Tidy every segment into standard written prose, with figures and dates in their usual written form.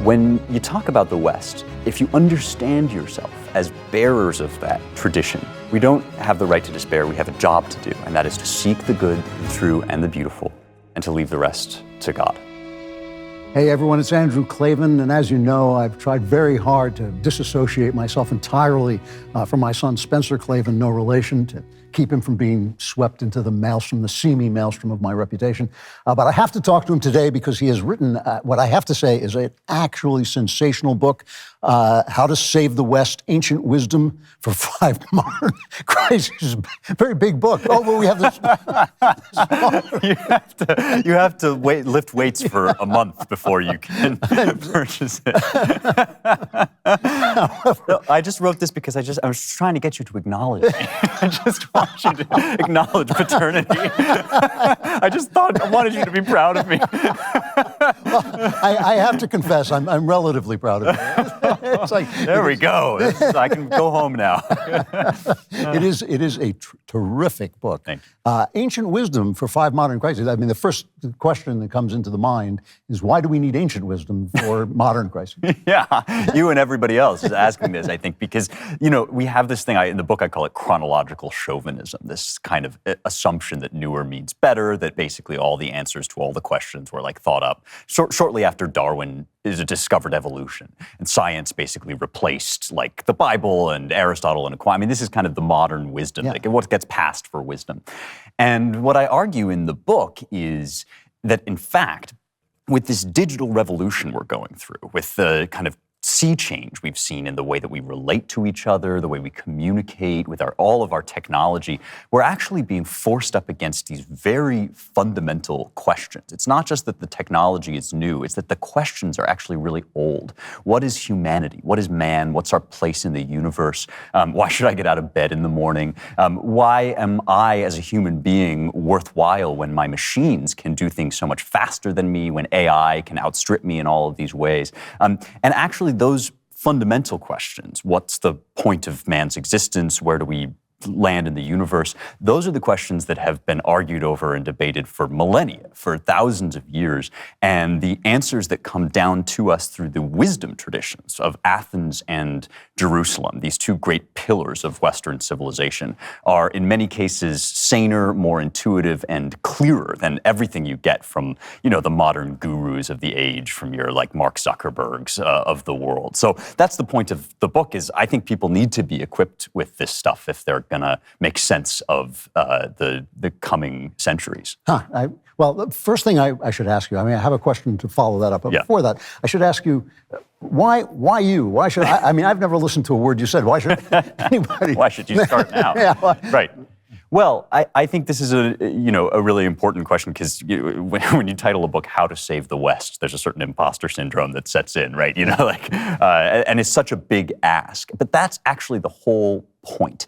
When you talk about the West, if you understand yourself as bearers of that tradition, we don't have the right to despair, we have a job to do, and that is to seek the good, the true, and the beautiful, and to leave the rest to God. Hey everyone, it's Andrew Klavan, and as you know, I've tried very hard to disassociate myself entirely from my son Spencer Klavan, no relation, to keep him from being swept into the maelstrom, the seamy maelstrom of my reputation. But I have to talk to him today because he has written what I have to say is an actually sensational book, How to Save the West, Ancient Wisdom for 5 Modern Crises. Very big book. Oh, well, we have this. You have to lift weights for a month before you can purchase it. No, I just wrote this because I was trying to get you to acknowledge me. I just want you to acknowledge paternity. I wanted you to be proud of me. Well, I have to confess, I'm relatively proud of you. It's like, there we go. I can go home now. It is a terrific book. Thank you. Ancient Wisdom for 5 Modern Crises. I mean, the first question that comes into the mind is, why do we need ancient wisdom for modern crises? Yeah, you and everybody else is asking this, I think, because, we have this thing, in the book I call it chronological chauvinism, this kind of assumption that newer means better, that basically all the answers to all the questions were thought up shortly after Darwin discovered evolution, and science basically replaced the Bible and Aristotle and Aquinas. I mean, this is kind of the modern wisdom, what gets passed for wisdom. And what I argue in the book is that, in fact, with this digital revolution we're going through, with the kind of sea change we've seen in the way that we relate to each other, the way we communicate with all of our technology, we're actually being forced up against these very fundamental questions. It's not just that the technology is new, it's that the questions are actually really old. What is humanity? What is man? What's our place in the universe? Why should I get out of bed in the morning? Why am I, as a human being, worthwhile when my machines can do things so much faster than me, when AI can outstrip me in all of these ways? And actually, those fundamental questions, what's the point of man's existence, where do we land in the universe, those are the questions that have been argued over and debated for millennia, for thousands of years. And the answers that come down to us through the wisdom traditions of Athens and Jerusalem, these two great pillars of Western civilization, are in many cases saner, more intuitive, and clearer than everything you get from, the modern gurus of the age, from your Mark Zuckerbergs of the world. So that's the point of the book, is I think people need to be equipped with this stuff if they're going to make sense of the coming centuries. Well, the first thing I should ask you, I have a question to follow that up, but before that, I should ask you, why you? Why should I've never listened to a word you said. Why should anybody? Why should you start now? Right. Well, I think this is a really important question, because when you title a book "How to Save the West," there's a certain imposter syndrome that sets in, right? And it's such a big ask, but that's actually the whole point.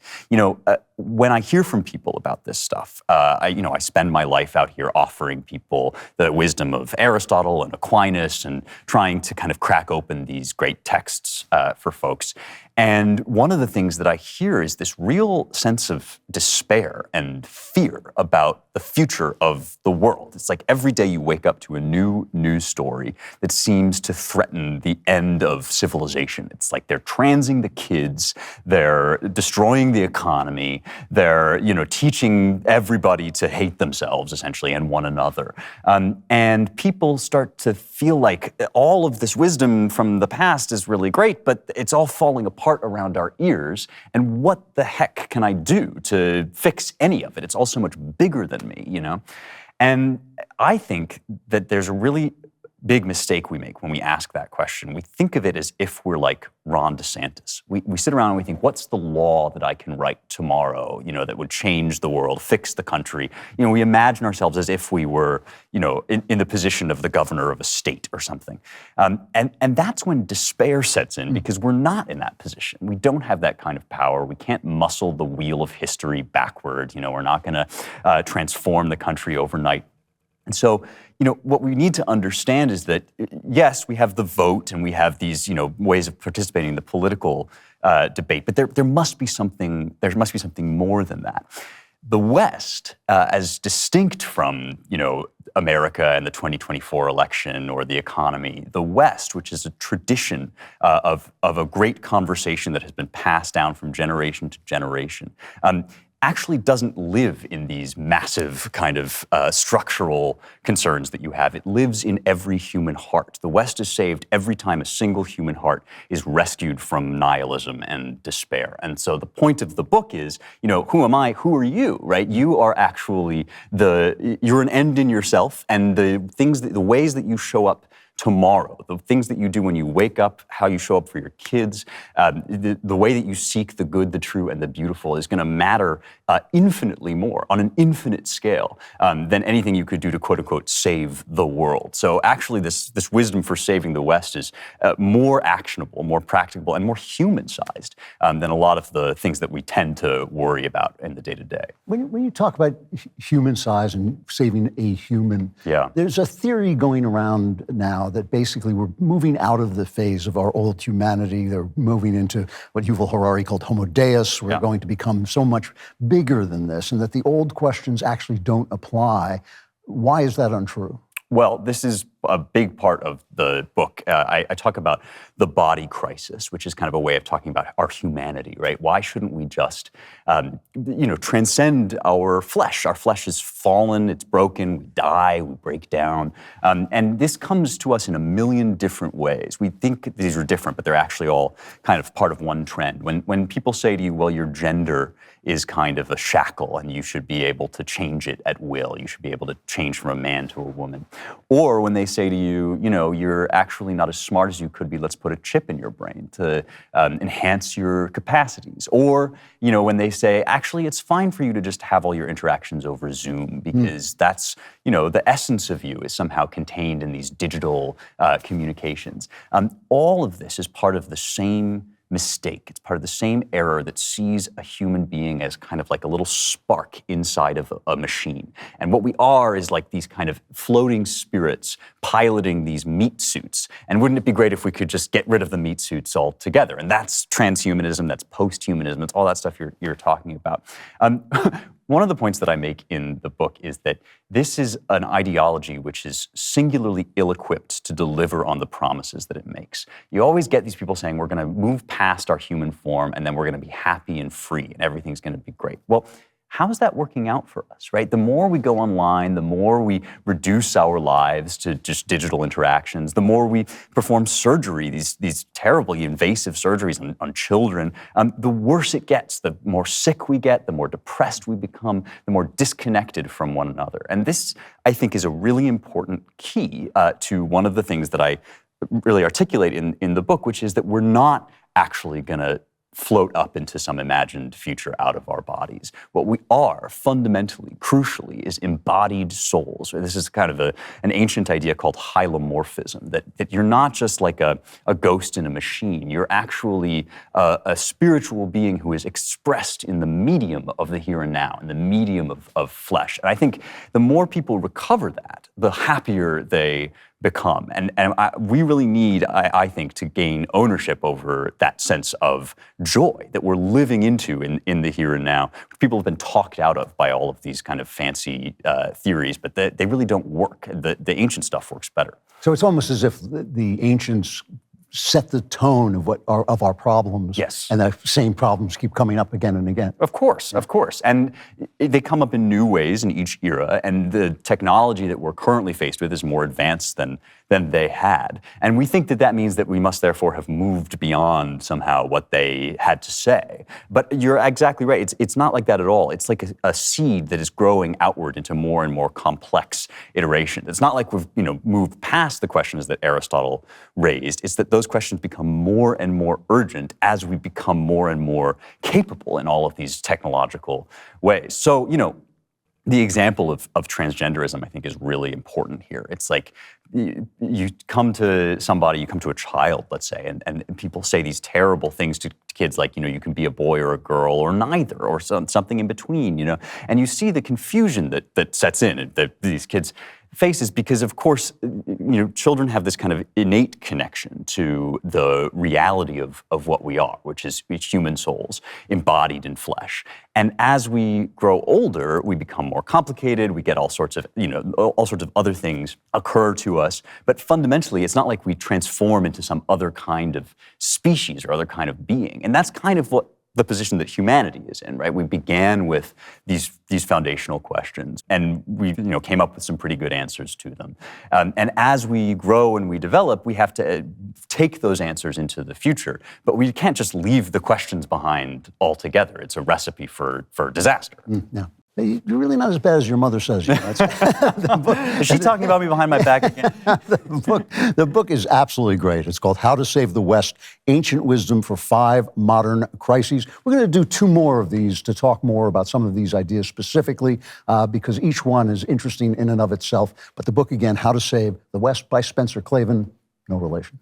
When I hear from people about this stuff, I spend my life out here offering people the wisdom of Aristotle and Aquinas and trying to kind of crack open these great texts for folks. And one of the things that I hear is this real sense of despair and fear about the future of the world. It's like every day you wake up to a new news story that seems to threaten the end of civilization. It's like they're transing the kids, they're destroying the economy, they're teaching everybody to hate themselves, essentially, and one another. And people start to feel like all of this wisdom from the past is really great, but it's all falling apart around our ears, and what the heck can I do to fix any of it? It's all so much bigger than me, And I think that there's a really big mistake we make when we ask that question. We think of it as if we're like Ron DeSantis. We sit around and we think, what's the law that I can write tomorrow, that would change the world, fix the country? We imagine ourselves as if we were, in the position of the governor of a state or something. And that's when despair sets in, because we're not in that position. We don't have that kind of power. We can't muscle the wheel of history backward. We're not going to transform the country overnight. And so, what we need to understand is that, yes, we have the vote and we have these, ways of participating in the political debate, but there must be something more than that. The West, as distinct from, America and the 2024 election or the economy. The West, which is a tradition of a great conversation that has been passed down from generation to generation, actually doesn't live in these massive kind of structural concerns that you have. It lives in every human heart. The West is saved every time a single human heart is rescued from nihilism and despair. And so the point of the book is, who am I? Who are you, right? You are actually you're an end in yourself, and the ways that you show up tomorrow, the things that you do when you wake up, how you show up for your kids, the way that you seek the good, the true, and the beautiful is going to matter infinitely more on an infinite scale than anything you could do to quote unquote save the world. So actually this wisdom for saving the West is more actionable, more practicable, and more human-sized than a lot of the things that we tend to worry about in the day-to-day. When you talk about human size and saving a human, there's a theory going around now that basically we're moving out of the phase of our old humanity. They're moving into what Yuval Harari called Homo Deus. We're going to become so much bigger than this, and that the old questions actually don't apply. Why is that untrue? Well, this is a big part of the book. I talk about the body crisis, which is kind of a way of talking about our humanity, right? Why shouldn't we just, transcend our flesh? Our flesh is fallen, it's broken, we die, we break down. And this comes to us in a million different ways. We think these are different, but they're actually all kind of part of one trend. When people say to you, well, your gender is kind of a shackle and you should be able to change it at will. You should be able to change from a man to a woman. Or when they say to you, you're actually not as smart as you could be, let's put a chip in your brain to enhance your capacities. Or, when they say, actually, it's fine for you to just have all your interactions over Zoom because that's, the essence of you is somehow contained in these digital communications. All of this is part of the same mistake. It's part of the same error that sees a human being as kind of like a little spark inside of a machine. And what we are is like these kind of floating spirits piloting these meat suits. And wouldn't it be great if we could just get rid of the meat suits altogether? And that's transhumanism, that's post-humanism, it's all that stuff you're talking about. One of the points that I make in the book is that this is an ideology which is singularly ill-equipped to deliver on the promises that it makes. You always get these people saying, we're going to move past our human form and then we're going to be happy and free and everything's going to be great. Well, how's that working out for us, right? The more we go online, the more we reduce our lives to just digital interactions, the more we perform surgery, these terribly invasive surgeries on children, the worse it gets. The more sick we get, the more depressed we become, the more disconnected from one another. And this, I think, is a really important key to one of the things that I really articulate in the book, which is that we're not actually going to float up into some imagined future out of our bodies. What we are fundamentally, crucially, is embodied souls. This is kind of an ancient idea called hylomorphism, that you're not just like a ghost in a machine. You're actually a spiritual being who is expressed in the medium of the here and now, in the medium of flesh. And I think the more people recover that, the happier they become. And we really need, I think, to gain ownership over that sense of joy that we're living into in the here and now. People have been talked out of by all of these kind of fancy theories, but they really don't work. The ancient stuff works better. So it's almost as if the ancients set the tone of our problems. Yes. And the same problems keep coming up again and again. Of course. And they come up in new ways in each era, and the technology that we're currently faced with is more advanced than they had. And we think that means that we must therefore have moved beyond somehow what they had to say. But you're exactly right. It's not like that at all. It's like a seed that is growing outward into more and more complex iteration. It's not like we've moved past the questions that Aristotle raised. It's that those questions become more and more urgent as we become more and more capable in all of these technological ways. So, the example of transgenderism, I think, is really important here. It's like you come to somebody, you come to a child, let's say, and people say these terrible things to kids like, you can be a boy or a girl or neither or something in between, and you see the confusion that sets in. These kids faces because, of course, children have this kind of innate connection to the reality of what we are, which is human souls embodied in flesh. And as we grow older, we become more complicated. We get all sorts of other things occur to us. But fundamentally, it's not like we transform into some other kind of species or other kind of being. And that's kind of what the position that humanity is in, right? We began with these foundational questions, and we came up with some pretty good answers to them. And as we grow and we develop, we have to take those answers into the future. But we can't just leave the questions behind altogether. It's a recipe for disaster. No. You're really not as bad as your mother says you are. Is she talking about me behind my back again? The book is absolutely great. It's called How to Save the West, Ancient Wisdom for 5 Modern Crises. We're going to do 2 more of these to talk more about some of these ideas specifically, because each one is interesting in and of itself. But the book, again, How to Save the West by Spencer Klavan, no relation.